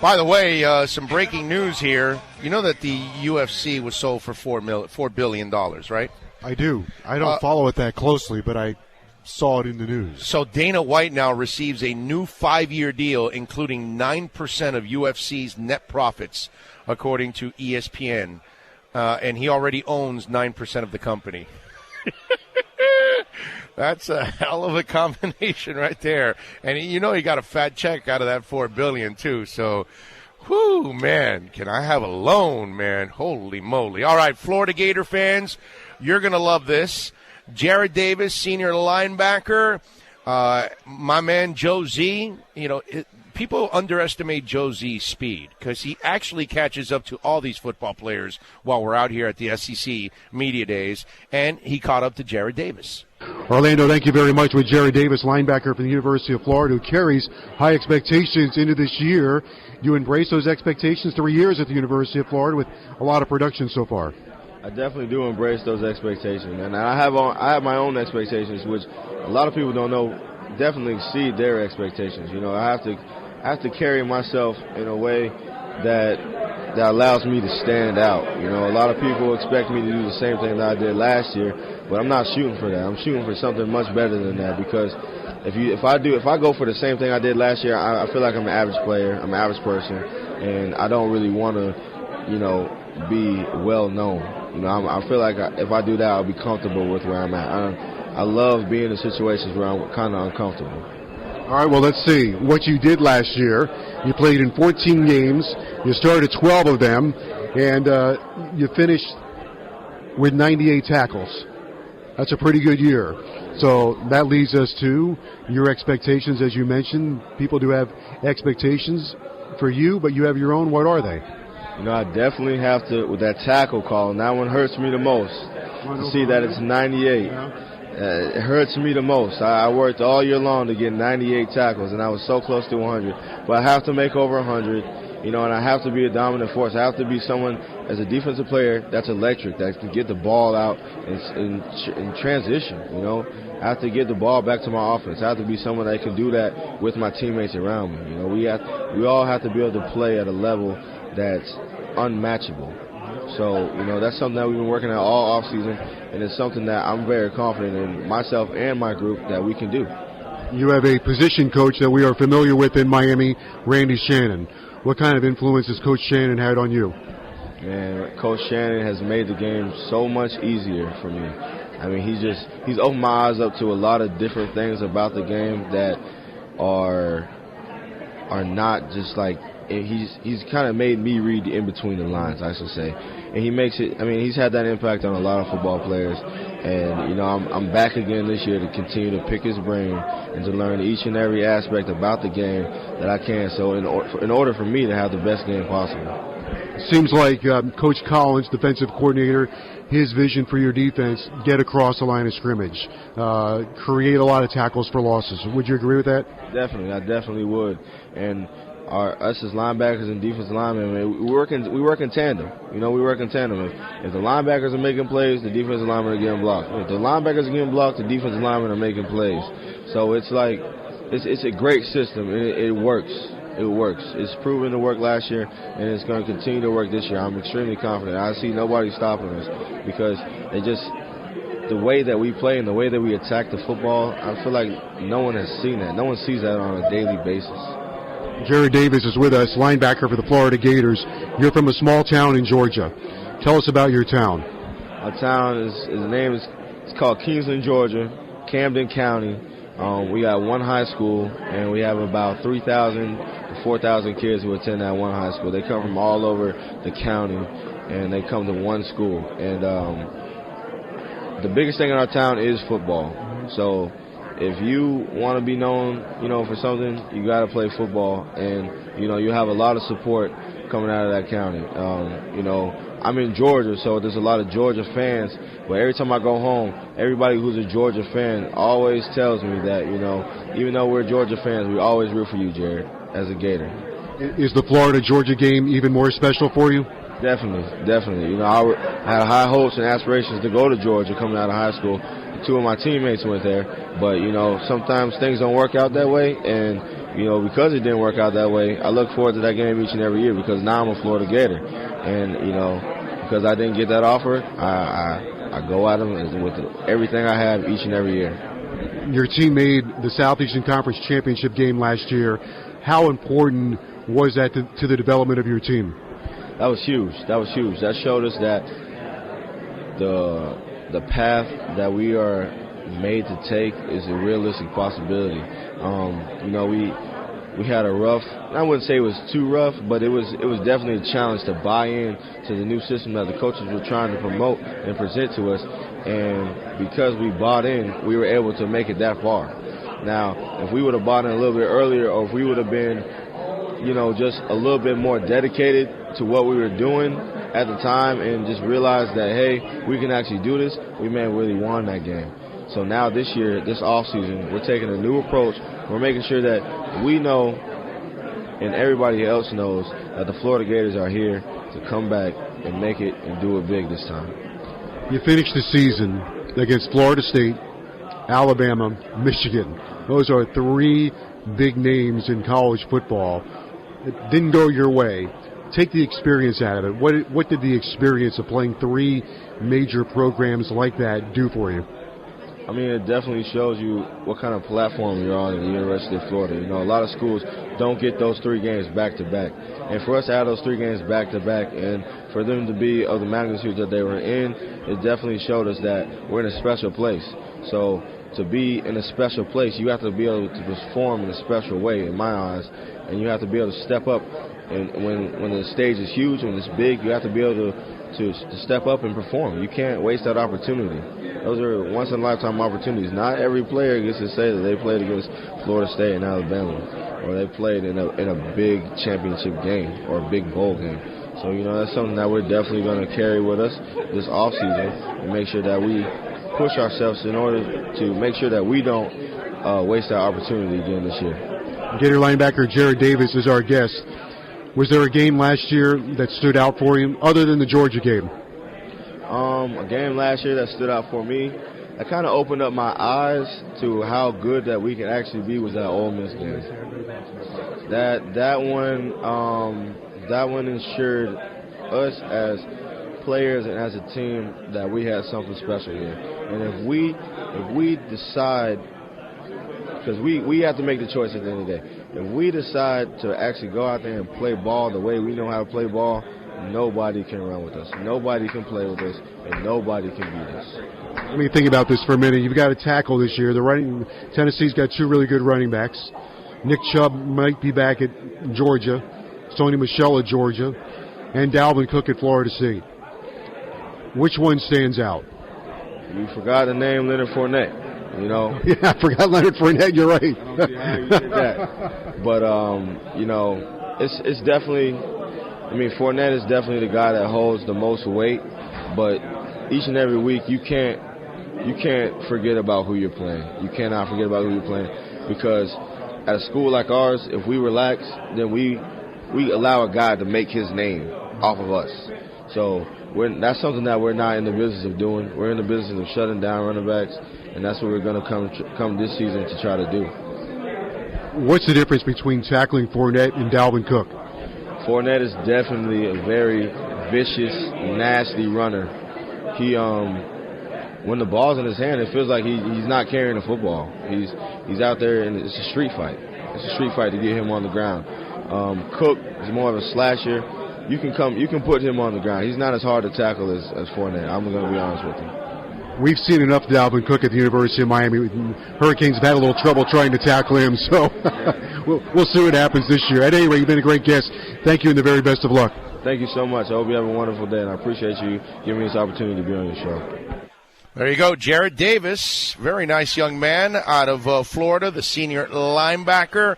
By the way, some breaking news here. You know that the UFC was sold for $4 billion, right? I do. I don't follow it that closely, but I saw it in the news. So Dana White now receives a new 5-year deal, including 9% of UFC's net profits, according to ESPN. And he already owns 9% of the company. That's a hell of a combination right there. And he got a fat check out of that $4 billion too. So, whoo, man, can I have a loan, man? Holy moly. All right, Florida Gator fans, you're going to love this. Jarrad Davis, senior linebacker, my man Joe Z, people underestimate Joe Z's speed because he actually catches up to all these football players while we're out here at the SEC Media Days, and he caught up to Jarrad Davis. Orlando, thank you very much. With Jarrad Davis, linebacker from the University of Florida, who carries high expectations into this year. You embrace those expectations, 3 years at the University of Florida with a lot of production so far. I definitely do embrace those expectations, and I have my own expectations, which a lot of people don't know definitely exceed their expectations. I have to carry myself in a way that allows me to stand out. A lot of people expect me to do the same thing that I did last year, but I'm not shooting for that. I'm shooting for something much better than that, because if I go for the same thing I did last year, I feel like I'm an average player, I'm an average person, and I don't really want to, be well known. I feel like if I do that, I'll be comfortable with where I'm at. I love being in situations where I'm kind of uncomfortable. All right, well, let's see what you did last year. You played in 14 games. You started 12 of them, and you finished with 98 tackles. That's a pretty good year. So that leads us to your expectations, as you mentioned. People do have expectations for you, but you have your own. What are they? I definitely have to, with that tackle call, and that one hurts me the most, to see that it's 98. It hurts me the most. I worked all year long to get 98 tackles, and I was so close to 100. But I have to make over 100, and I have to be a dominant force. I have to be someone, as a defensive player, that's electric, that can get the ball out in transition, I have to get the ball back to my offense. I have to be someone that can do that with my teammates around me. We all have to be able to play at a level that's unmatchable. So, that's something that we've been working at all offseason, and it's something that I'm very confident in myself and my group that we can do. You have a position coach that we are familiar with in Miami, Randy Shannon. What kind of influence has Coach Shannon had on you? Man, Coach Shannon has made the game so much easier for me. I mean, he's opened my eyes up to a lot of different things about the game that are not just like, he's kind of made me read in between the lines, I should say. And he makes it, he's had that impact on a lot of football players. And, I'm back again this year to continue to pick his brain and to learn each and every aspect about the game that I can. So in order for me to have the best game possible. Seems like Coach Collins, defensive coordinator, his vision for your defense, get across the line of scrimmage, create a lot of tackles for losses. Would you agree with that? Definitely. I definitely would. And us as linebackers and defensive linemen, we work in tandem. We work in tandem. If the linebackers are making plays, the defensive linemen are getting blocked. If the linebackers are getting blocked, the defensive linemen are making plays. So it's like, it's a great system. It works. It works. It's proven to work last year, and it's going to continue to work this year. I'm extremely confident. I see nobody stopping us because the way that we play and the way that we attack the football, I feel like no one has seen that. No one sees that on a daily basis. Jarrad Davis is with us, linebacker for the Florida Gators. You're from a small town in Georgia. Tell us about your town. Our town it's called Kingsland, Georgia, Camden County. We got one high school, and we have about 3,000 to 4,000 kids who attend that one high school. They come from all over the county, and they come to one school. And the biggest thing in our town is football. So if you want to be known, for something, you got to play football, and you have a lot of support coming out of that county. I'm in Georgia, so there's a lot of Georgia fans. But every time I go home, everybody who's a Georgia fan always tells me that, even though we're Georgia fans, we always root for you, Jarrad, as a Gator. Is the Florida-Georgia game even more special for you? Definitely. I had high hopes and aspirations to go to Georgia coming out of high school. Two of my teammates went there, but sometimes things don't work out that way, and because it didn't work out that way, I look forward to that game each and every year because now I'm a Florida Gator. And, because I didn't get that offer, I go at them with everything I have each and every year. Your team made the Southeastern Conference Championship game last year. How important was that to the development of your team? That was huge. That showed us that the path that we are made to take is a realistic possibility. We had a rough, I wouldn't say it was too rough, but it was definitely a challenge to buy in to the new system that the coaches were trying to promote and present to us. And because we bought in, we were able to make it that far. Now, if we would have bought in a little bit earlier, or if we would have been, just a little bit more dedicated to what we were doing at the time and just realized that, hey, we can actually do this, we may have really won that game. So now this year, this offseason, we're taking a new approach. We're making sure that we know and everybody else knows that the Florida Gators are here to come back and make it and do it big this time. You finished the season against Florida State, Alabama, Michigan. Those are three big names in college football. It didn't go your way. Take the experience out of it. What did the experience of playing three major programs like that do for you? I mean, it definitely shows you what kind of platform you're on at the University of Florida. A lot of schools don't get those 3 games back-to-back. And for us to have those 3 games back-to-back and for them to be of the magnitude that they were in, it definitely showed us that we're in a special place. So to be in a special place, you have to be able to perform in a special way, in my eyes, and you have to be able to step up. And when the stage is huge, when it's big, you have to be able to step up and perform. You can't waste that opportunity. Those are once-in-a-lifetime opportunities. Not every player gets to say that they played against Florida State and Alabama, or they played in a big championship game or a big bowl game. So, that's something that we're definitely going to carry with us this offseason and make sure that we push ourselves in order to make sure that we don't waste that opportunity again this year. Gator linebacker Jarrad Davis is our guest. Was there a game last year that stood out for you other than the Georgia game? A game last year that stood out for me, that kind of opened up my eyes to how good that we can actually be was that Ole Miss game. That one ensured us as players and as a team that we had something special here. And if we decide, because we have to make the choice at the end of the day. If we decide to actually go out there and play ball the way we know how to play ball, nobody can run with us. Nobody can play with us, and nobody can beat us. Let me think about this for a minute. You've got a tackle this year. Tennessee's got 2 really good running backs. Nick Chubb might be back at Georgia. Sony Michel at Georgia. And Dalvin Cook at Florida State. Which one stands out? You forgot the name Leonard Fournette. Yeah, I forgot Leonard Fournette. You're right. I don't see how you did that. But, it's definitely, Fournette is definitely the guy that holds the most weight. But each and every week, you can't forget about who you're playing. You cannot forget about who you're playing. Because at a school like ours, if we relax, then we allow a guy to make his name off of us. So that's something that we're not in the business of doing. We're in the business of shutting down running backs. And that's what we're going to come this season to try to do. What's the difference between tackling Fournette and Dalvin Cook? Fournette is definitely a very vicious, nasty runner. He, when the ball's in his hand, it feels like he's not carrying the football. He's out there, and it's a street fight. It's a street fight to get him on the ground. Cook is more of a slasher. You can put him on the ground. He's not as hard to tackle as Fournette. I'm going to be honest with you. We've seen enough Dalvin Cook at the University of Miami. Hurricanes have had a little trouble trying to tackle him, so we'll see what happens this year. At any rate, you've been a great guest. Thank you and the very best of luck. Thank you so much. I hope you have a wonderful day, and I appreciate you giving me this opportunity to be on your show. There you go, Jarrad Davis, very nice young man out of Florida, the senior linebacker.